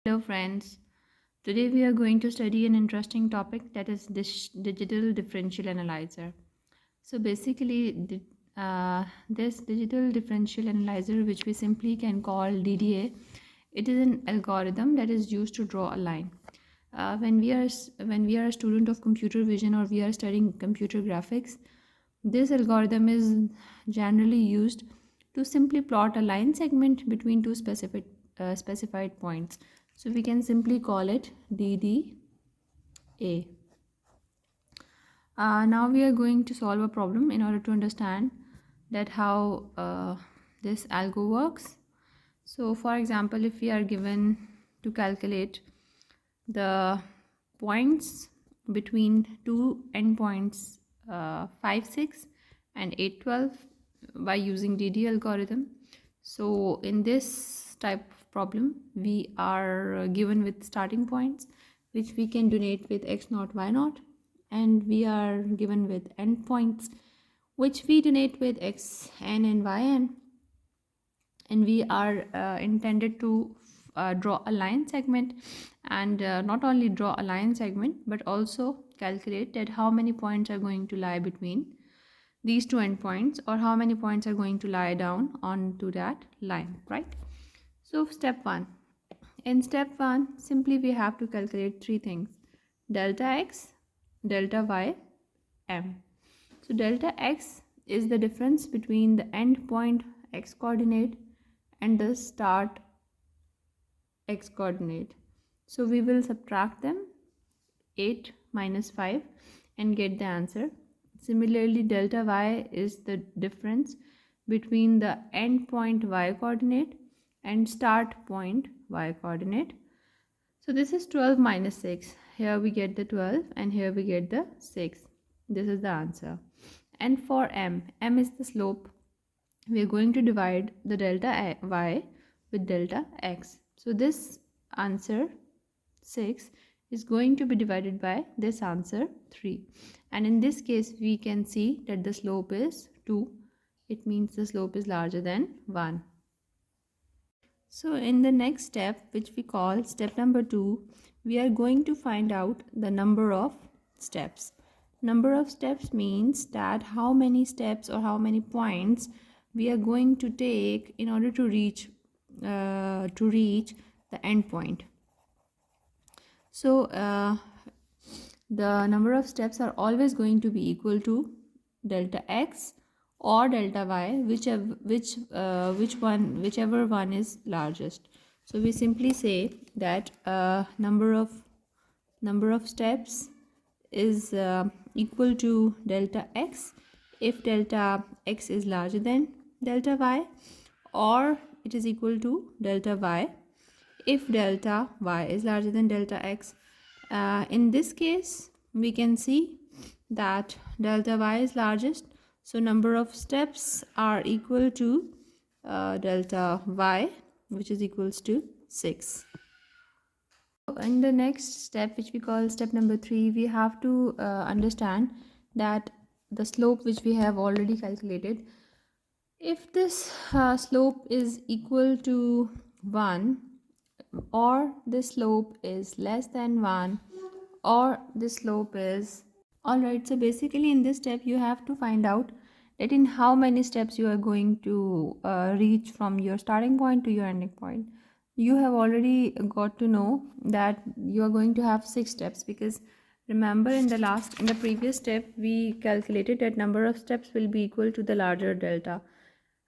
Hello friends, today we are going to study an interesting topic, that is this digital differential analyzer. So basically this digital differential analyzer, which we simply can call DDA, it is an algorithm that is used to draw a line. When we are a student of computer vision, or we are studying computer graphics, this algorithm is generally used to simply plot a line segment between two specified points. So we can simply call it DDA. Now we are going to solve a problem in order to understand that how this algo works. So for example, if we are given to calculate the points between two endpoints 5, 6 and 8, 12 by using DD algorithm. So in this type of problem, we are given with starting points which we can denote with x0, y0, and we are given with endpoints which we denote with xn and yn, and we are intended to draw a line segment, and not only draw a line segment but also calculate that how many points are going to lie between these two endpoints, or how many points are going to lie down onto that line, right? So step 1. In step 1, simply we have to calculate three things: delta x, delta y, m. So delta x is the difference between the end point x coordinate and the start x coordinate. So we will subtract them, 8 minus 5, and get the answer. Similarly, delta y is the difference between the end point y coordinate and start point y coordinate. So this is 12 minus 6. Here we get the 12 and here we get the 6. This is the answer. And for m is the slope. We are going to divide the delta y with delta x. So this answer 6 is going to be divided by this answer 3. And in this case, we can see that the slope is 2. It means the slope is larger than 1. So in the next step, which we call step number 2, we are going to find out the number of steps. Number of steps means that how many steps or how many points we are going to take in order to reach the end point. So the number of steps are always going to be equal to delta x or delta y, whichever one is largest. So we simply say that number of steps is equal to delta x if delta x is larger than delta y, or it is equal to delta y if delta y is larger than delta x. In this case, we can see that delta y is largest, so number of steps are equal to delta y, which is equals to 6. In the next step, which we call step number 3, we have to understand that the slope which we have already calculated, if this slope is equal to 1, or this slope is less than 1, or this slope is alright. So basically in this step you have to find out that in how many steps you are going to reach from your starting point to your ending point. You have already got to know that you are going to have 6 steps, because remember in the previous step we calculated that number of steps will be equal to the larger delta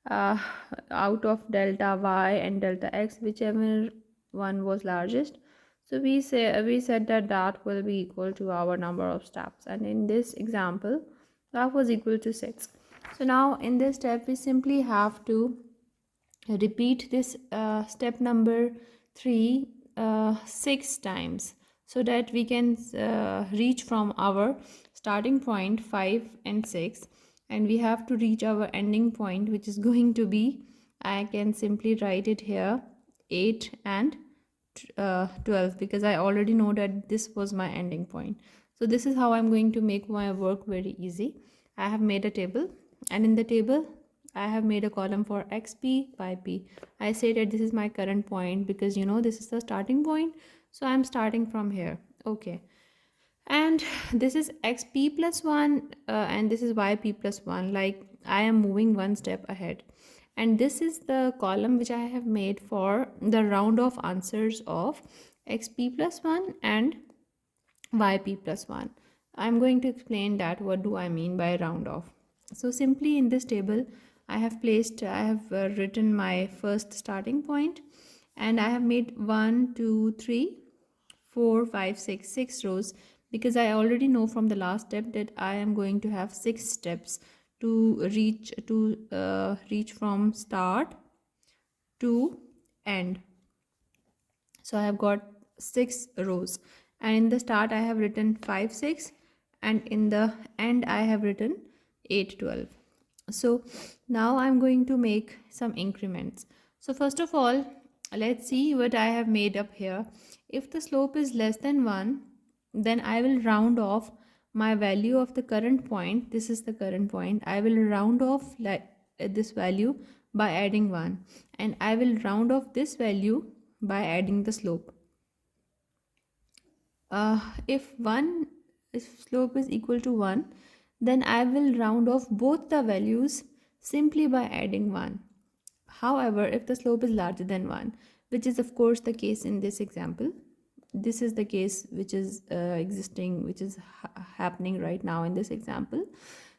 out of delta y and delta x, whichever one was largest. So we said that will be equal to our number of steps, and in this example that was equal to 6. So now in this step we simply have to repeat this step number 3 6 times, so that we can reach from our starting point 5 and 6, and we have to reach our ending point, which is going to be, I can simply write it here, 8 and 12, because I already know that this was my ending point. So this is how I'm going to make my work very easy. I have made a table, and in the table I have made a column for xp, yp. I say that this is my current point because this is the starting point. So I'm starting from here. Okay. And this is xp plus 1 and this is yp plus 1. Like I am moving one step ahead. And this is the column which I have made for the round of answers of xp plus 1 and yp plus 1. I'm going to explain that what do I mean by round off. So simply in this table I have written my first starting point, and I have made 1 2 3 4 5 6 rows, because I already know from the last step that I am going to have 6 steps to reach from start to end. So I have got 6 rows, and in the start I have written 5 6, and in the end I have written 8 12. So now I'm going to make some increments. So first of all, let's see what I have made up here. If the slope is less than 1, then I will round off my value of the current point. This is the current point. I will round off like this value by adding 1, and I will round off this value by adding the slope. If slope is equal to 1, then I will round off both the values simply by adding 1. However, if the slope is larger than 1, which is of course the case in this example, this is the case which is happening right now in this example.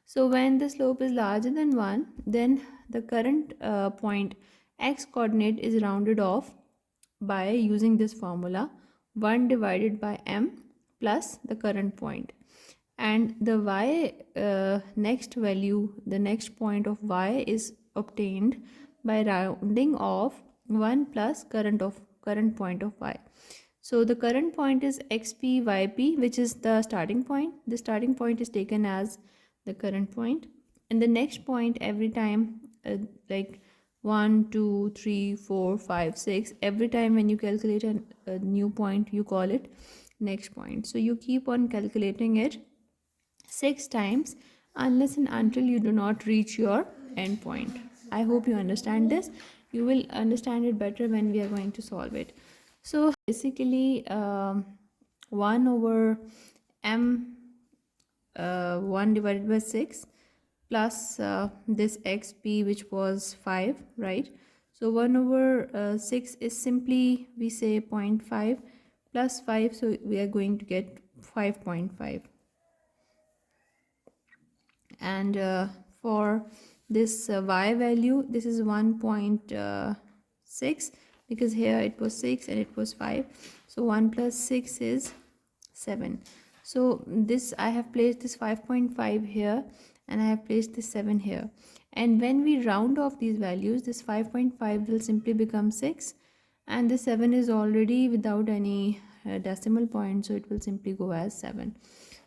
So when the slope is larger than 1, then the current point x coordinate is rounded off by using this formula, 1 divided by m plus the current point. And the y next value, the next point of y is obtained by rounding off 1 plus current point of y. So the current point is xp yp, which is the starting point. The starting point is taken as the current point, and the next point every time, like 1 2 3 4 5 6, every time when you calculate a new point, you call it next point. So you keep on calculating it 6 times unless and until you do not reach your end point. I hope you understand this. You will understand it better when we are going to solve it. So basically 1 over m 1 divided by 6 plus this xp, which was 5, right? So 1 over 6 is simply, we say 0.5 plus 5, so we are going to get 5.5. And for this y value, this is 1.6, because here it was 6 and it was 5, so 1 plus 6 is 7. So this, I have placed this 5.5 here, and I have placed this 7 here, and when we round off these values, this 5.5 will simply become 6, and the 7 is already without any decimal point, so it will simply go as 7.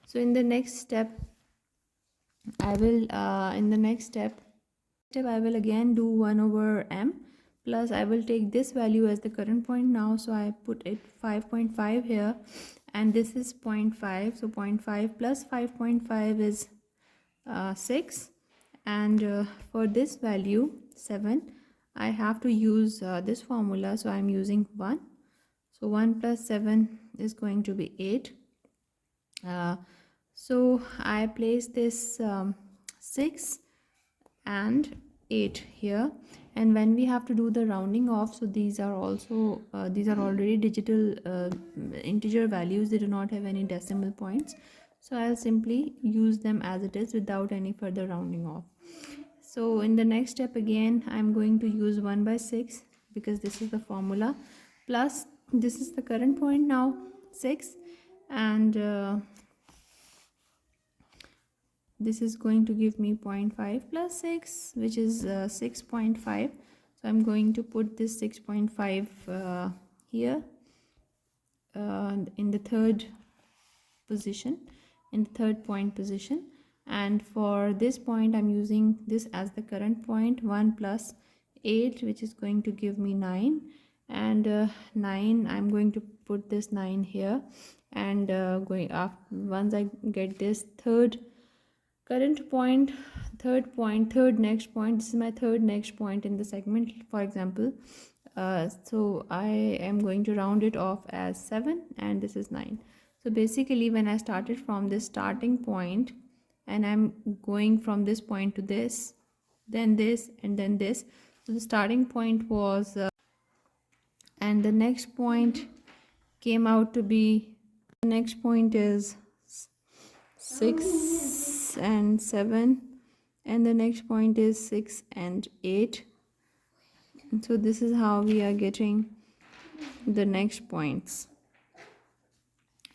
So in the next step I will I will again do 1 over m plus, I will take this value as the current point now, so I put it 5.5 here, and this is 0.5, so 0.5 plus 5.5 is 6, and for this value 7, I have to use this formula, so I'm using 1. So 1 plus 7 is going to be 8. So I place this 6 and 8 here, and when we have to do the rounding off, so these are also these are already digital integer values, they do not have any decimal points, so I'll simply use them as it is without any further rounding off. So in the next step again, I'm going to use 1 by 6, because this is the formula, plus this is the current point now, 6, and this is going to give me 0.5 plus 6, which is 6.5. So I'm going to put this 6.5 here in the third position, in the third point position. And for this point, I'm using this as the current point, 1 plus 8, which is going to give me 9. And 9, I'm going to put this 9 here, and going up once I get this third current point, third next point. This is my third next point in the segment, for example. So I am going to round it off as 7, and this is 9. So basically, when I started from this starting point and I'm going from this point to this, then this, and then this. So the starting point was and the next point came out to be, the next point is 6 and 7, and the next point is 6 and 8. And so this is how we are getting the next points,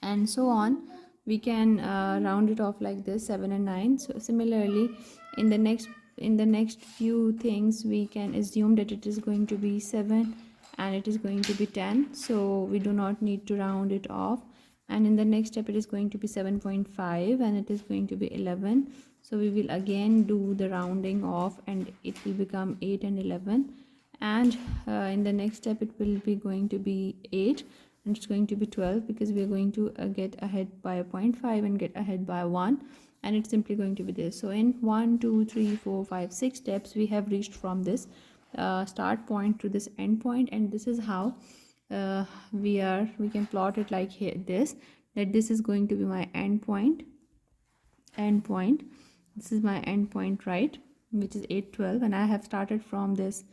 and so on. We can round it off like this, 7 and 9. So similarly, in the next few things, we can assume that it is going to be 7 and it is going to be 10, so we do not need to round it off. And in the next step, it is going to be 7.5 and it is going to be 11, so we will again do the rounding off and it will become 8 and 11. And in the next step, it will be going to be 8 and it's going to be 12, because we are going to get ahead by 0.5 and get ahead by 1, and it's simply going to be this. So in 1 2 3 4 5 6 steps, we have reached from this start point to this end point, and this is how we can plot it like here, that this is going to be my end point. This is my end point, right, which is 8 12, and I have started from this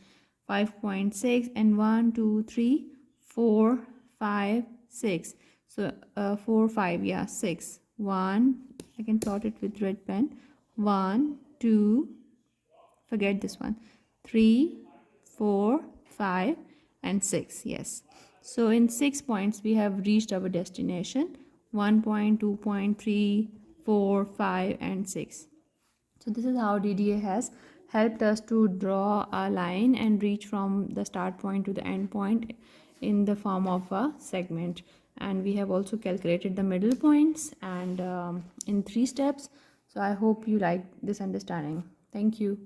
5.6 and 1 2 3 4 5 6. So 4 5, yeah, 6, 1, I can plot it with red pen, 1 2, forget this one, 3 4 5 and 6. Yes, so in 6 points we have reached our destination, 1 point, 2 point, 3 4 5 and 6. So this is how DDA has helped us to draw a line and reach from the start point to the end point in the form of a segment. And we have also calculated the middle points, and in 3 steps. So I hope you like this understanding. Thank you.